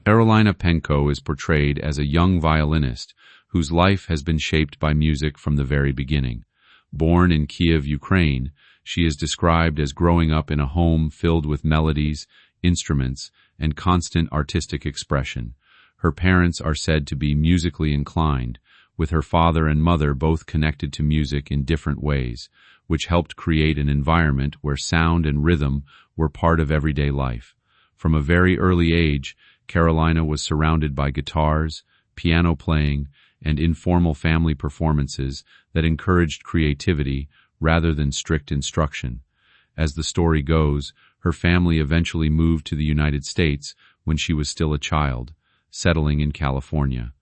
Karolina Protsenko is portrayed as a young violinist whose life has been shaped by music from the very beginning. Born in Kiev, Ukraine, she is described as growing up in a home filled with melodies, instruments, and constant artistic expression. Her parents are said to be musically inclined, with her father and mother both connected to music in different ways, which helped create an environment where sound and rhythm were part of everyday life. From a very early age, Karolina was surrounded by guitars, piano playing, and informal family performances that encouraged creativity rather than strict instruction. As the story goes, her family eventually moved to the United States when she was still a child, settling in California.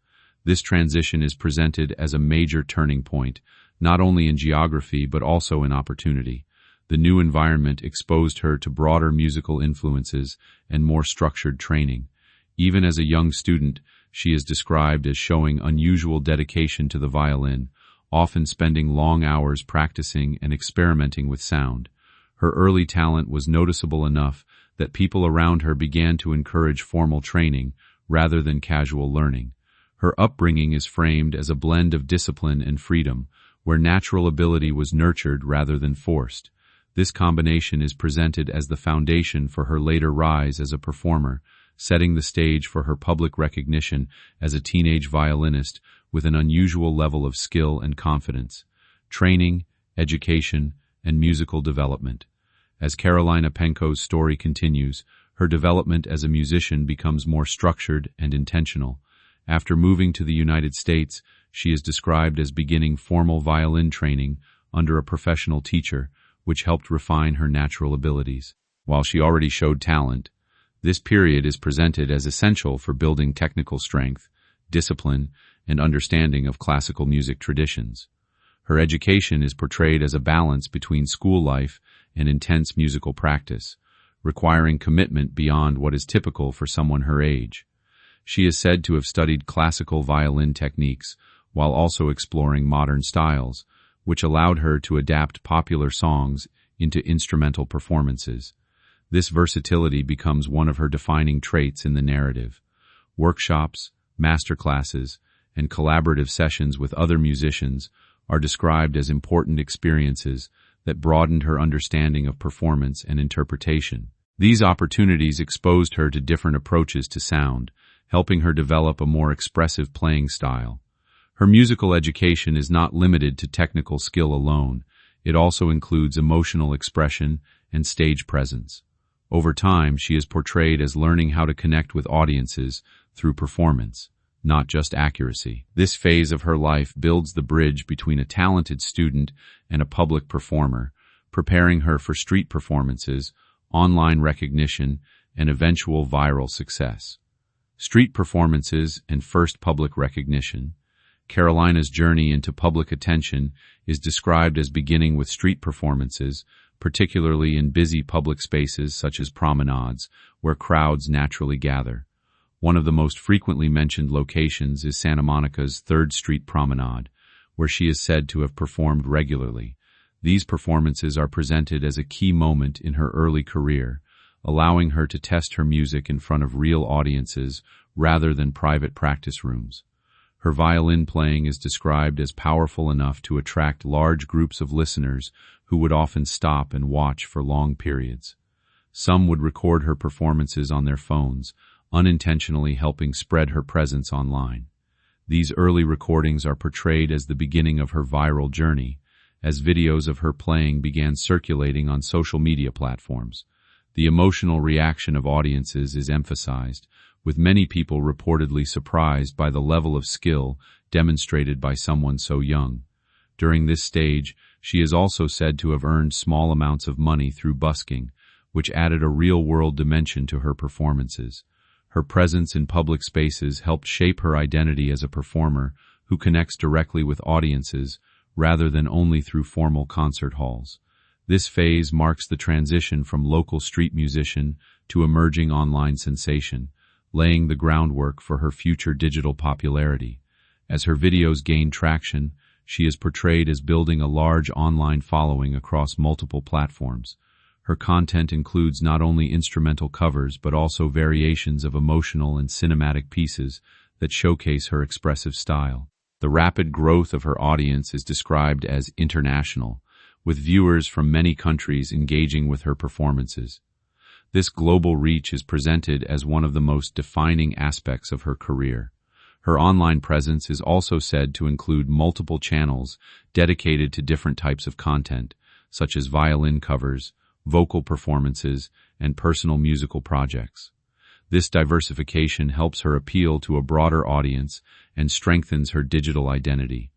This transition is presented as a major turning point, not only in geography but also in opportunity. The new environment exposed her to broader musical influences and more structured training. Even as a young student, she is described as showing unusual dedication to the violin, often spending long hours practicing and experimenting with sound. Her early talent was noticeable enough that people around her began to encourage formal training rather than casual learning. Her upbringing is framed as a blend of discipline and freedom, where natural ability was nurtured rather than forced. This combination is presented as the foundation for her later rise as a performer, setting the stage for her public recognition as a teenage violinist with an unusual level of skill and confidence. Training, education, and musical development. As Karolina Protsenko's story continues, her development as a musician becomes more structured and intentional. After moving to the United States, she is described as beginning formal violin training under a professional teacher, which helped refine her natural abilities. While she already showed talent, this period is presented as essential for building technical strength, discipline, and understanding of classical music traditions. Her education is portrayed as a balance between school life and intense musical practice, requiring commitment beyond what is typical for someone her age. She is said to have studied classical violin techniques while also exploring modern styles, which allowed her to adapt popular songs into instrumental performances. This versatility becomes one of her defining traits in the narrative. Workshops, masterclasses, and collaborative sessions with other musicians are described as important experiences that broadened her understanding of performance and interpretation. These opportunities exposed her to different approaches to sound, helping her develop a more expressive playing style. Her musical education is not limited to technical skill alone. It also includes emotional expression and stage presence. Over time, she is portrayed as learning how to connect with audiences through performance, not just accuracy. This phase of her life builds the bridge between a talented student and a public performer, preparing her for street performances, online recognition, and eventual viral success. Street performances and first public recognition. Karolina's journey into public attention is described as beginning with street performances, particularly in busy public spaces such as promenades, where crowds naturally gather. One of the most frequently mentioned locations is Santa Monica's 3rd Street Promenade, where she is said to have performed regularly. These performances are presented as a key moment in her early career, allowing her to test her music in front of real audiences rather than private practice rooms. Her violin playing is described as powerful enough to attract large groups of listeners who would often stop and watch for long periods. Some would record her performances on their phones, unintentionally helping spread her presence online. These early recordings are portrayed as the beginning of her viral journey, as videos of her playing began circulating on social media platforms. The emotional reaction of audiences is emphasized, with many people reportedly surprised by the level of skill demonstrated by someone so young. During this stage, she is also said to have earned small amounts of money through busking, which added a real-world dimension to her performances. Her presence in public spaces helped shape her identity as a performer who connects directly with audiences rather than only through formal concert halls. This phase marks the transition from local street musician to emerging online sensation, laying the groundwork for her future digital popularity. As her videos gain traction, she is portrayed as building a large online following across multiple platforms. Her content includes not only instrumental covers but also variations of emotional and cinematic pieces that showcase her expressive style. The rapid growth of her audience is described as international, with viewers from many countries engaging with her performances. This global reach is presented as one of the most defining aspects of her career. Her online presence is also said to include multiple channels dedicated to different types of content, such as violin covers, vocal performances, and personal musical projects. This diversification helps her appeal to a broader audience and strengthens her digital identity.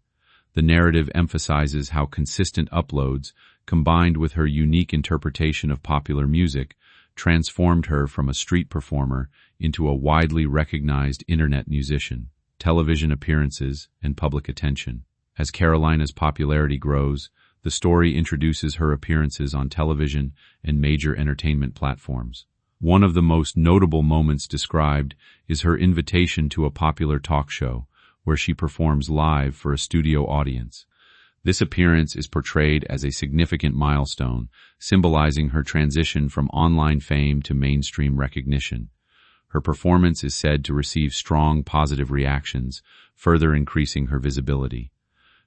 The narrative emphasizes how consistent uploads, combined with her unique interpretation of popular music, transformed her from a street performer into a widely recognized internet musician. Television appearances and public attention. As Karolina's popularity grows, the story introduces her appearances on television and major entertainment platforms. One of the most notable moments described is her invitation to a popular talk show, where she performs live for a studio audience. This appearance is portrayed as a significant milestone, symbolizing her transition from online fame to mainstream recognition. Her performance is said to receive strong positive reactions, further increasing her visibility.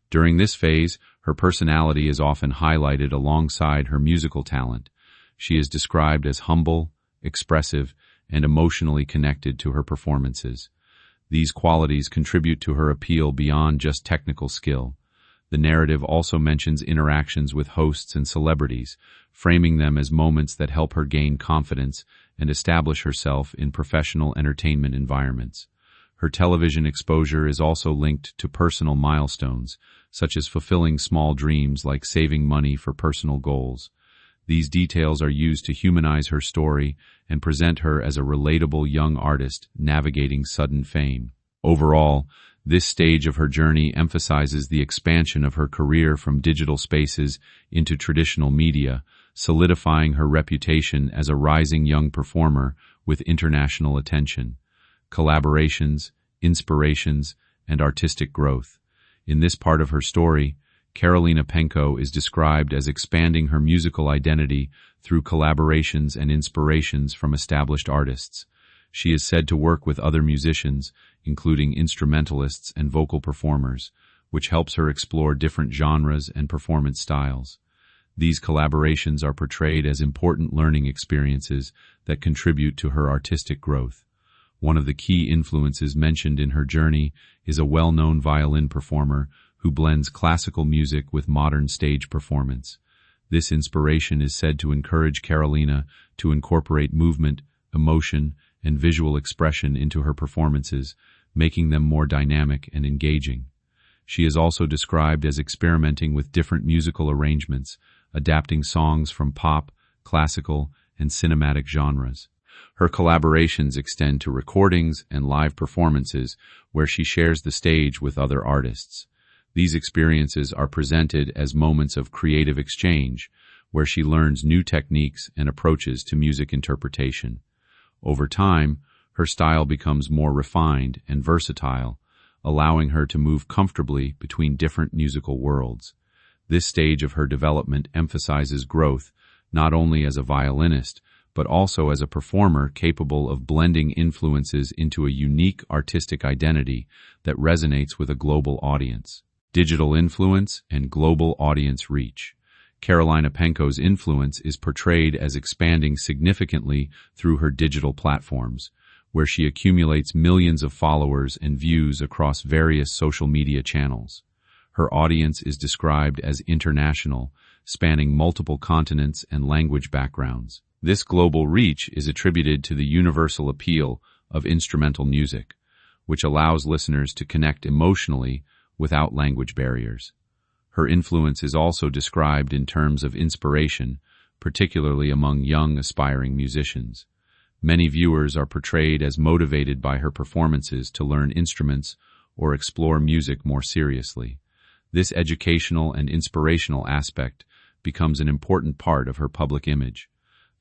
During this phase, her personality is often highlighted alongside her musical talent. She is described as humble, expressive, and emotionally connected to her performances. These qualities contribute to her appeal beyond just technical skill. The narrative also mentions interactions with hosts and celebrities, framing them as moments that help her gain confidence and establish herself in professional entertainment environments. Her television exposure is also linked to personal milestones, such as fulfilling small dreams like saving money for personal goals. These details are used to humanize her story and present her as a relatable young artist navigating sudden fame. Overall, this stage of her journey emphasizes the expansion of her career from digital spaces into traditional media, solidifying her reputation as a rising young performer with international attention, collaborations, inspirations, and artistic growth. In this part of her story, Karolina Protsenko is described as expanding her musical identity through collaborations and inspirations from established artists. She is said to work with other musicians, including instrumentalists and vocal performers, which helps her explore different genres and performance styles. These collaborations are portrayed as important learning experiences that contribute to her artistic growth. One of the key influences mentioned in her journey is a well-known violin performer who blends classical music with modern stage performance. This inspiration is said to encourage Karolina to incorporate movement, emotion, and visual expression into her performances, making them more dynamic and engaging. She is also described as experimenting with different musical arrangements, adapting songs from pop, classical, and cinematic genres. Her collaborations extend to recordings and live performances where she shares the stage with other artists. These experiences are presented as moments of creative exchange, where she learns new techniques and approaches to music interpretation. Over time, her style becomes more refined and versatile, allowing her to move comfortably between different musical worlds. This stage of her development emphasizes growth not only as a violinist, but also as a performer capable of blending influences into a unique artistic identity that resonates with a global audience. Digital influence and global audience reach. Karolina Protsenko's influence is portrayed as expanding significantly through her digital platforms, where she accumulates millions of followers and views across various social media channels. Her audience is described as international, spanning multiple continents and language backgrounds. This global reach is attributed to the universal appeal of instrumental music, which allows listeners to connect emotionally without language barriers. Her influence is also described in terms of inspiration, particularly among young, aspiring musicians. Many viewers are portrayed as motivated by her performances to learn instruments or explore music more seriously. This educational and inspirational aspect becomes an important part of her public image.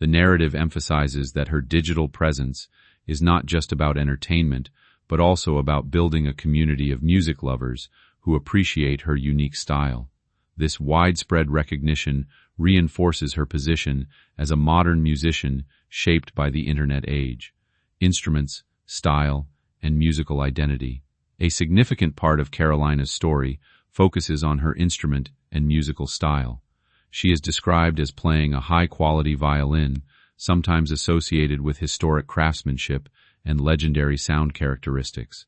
The narrative emphasizes that her digital presence is not just about entertainment, but also about building a community of music lovers who appreciate her unique style. This widespread recognition reinforces her position as a modern musician shaped by the Internet age. Instruments, style, and musical identity. A significant part of Karolina's story focuses on her instrument and musical style. She is described as playing a high-quality violin, sometimes associated with historic craftsmanship and legendary sound characteristics.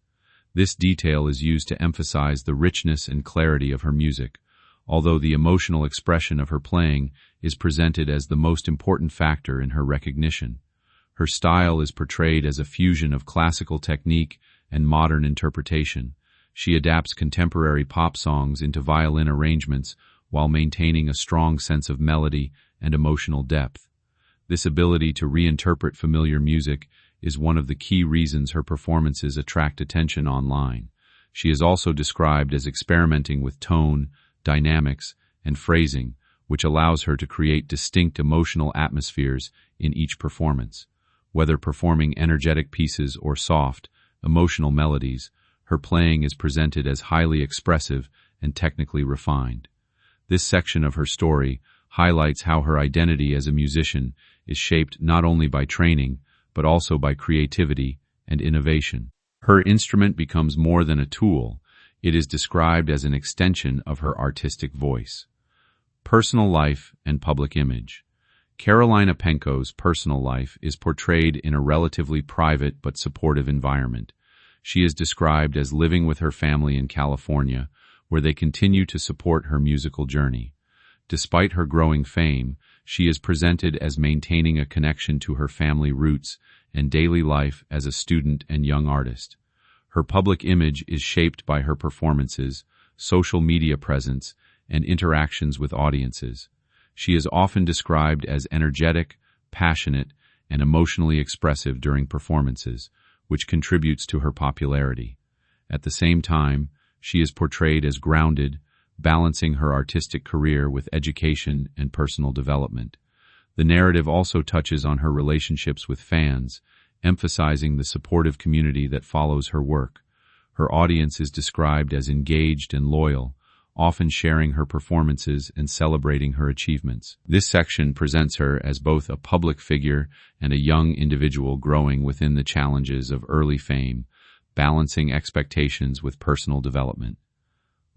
This detail is used to emphasize the richness and clarity of her music, although the emotional expression of her playing is presented as the most important factor in her recognition. Her style is portrayed as a fusion of classical technique and modern interpretation. She adapts contemporary pop songs into violin arrangements while maintaining a strong sense of melody and emotional depth. This ability to reinterpret familiar music is one of the key reasons her performances attract attention online. She is also described as experimenting with tone, dynamics, and phrasing, which allows her to create distinct emotional atmospheres in each performance. Whether performing energetic pieces or soft, emotional melodies, her playing is presented as highly expressive and technically refined. This section of her story highlights how her identity as a musician is shaped not only by training, but also by creativity and innovation. Her instrument becomes more than a tool. It is described as an extension of her artistic voice. Personal life and public image. Karolina Protsenko's personal life is portrayed in a relatively private but supportive environment. She is described as living with her family in California, where they continue to support her musical journey. Despite her growing fame, she is presented as maintaining a connection to her family roots and daily life as a student and young artist. Her public image is shaped by her performances, social media presence, and interactions with audiences. She is often described as energetic, passionate, and emotionally expressive during performances, which contributes to her popularity. At the same time, she is portrayed as grounded, balancing her artistic career with education and personal development. The narrative also touches on her relationships with fans, emphasizing the supportive community that follows her work. Her audience is described as engaged and loyal, often sharing her performances and celebrating her achievements. This section presents her as both a public figure and a young individual growing within the challenges of early fame, balancing expectations with personal development.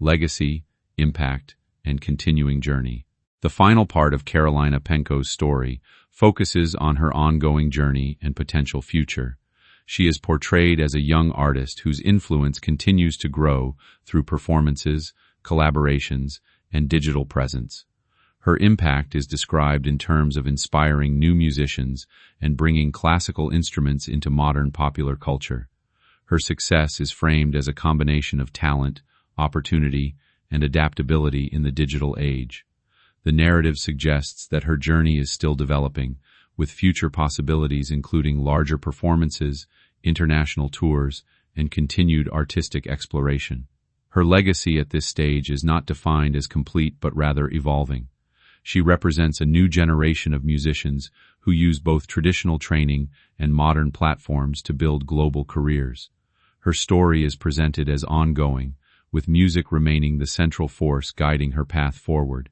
Legacy, impact, and continuing journey. The final part of Karolina Protsenko's story focuses on her ongoing journey and potential future. She is portrayed as a young artist whose influence continues to grow through performances, collaborations, and digital presence. Her impact is described in terms of inspiring new musicians and bringing classical instruments into modern popular culture. Her success is framed as a combination of talent, opportunity, and adaptability in the digital age. The narrative suggests that her journey is still developing, with future possibilities including larger performances, international tours, and continued artistic exploration. Her legacy at this stage is not defined as complete but rather evolving. She represents a new generation of musicians who use both traditional training and modern platforms to build global careers. Her story is presented as ongoing, with music remaining the central force guiding her path forward.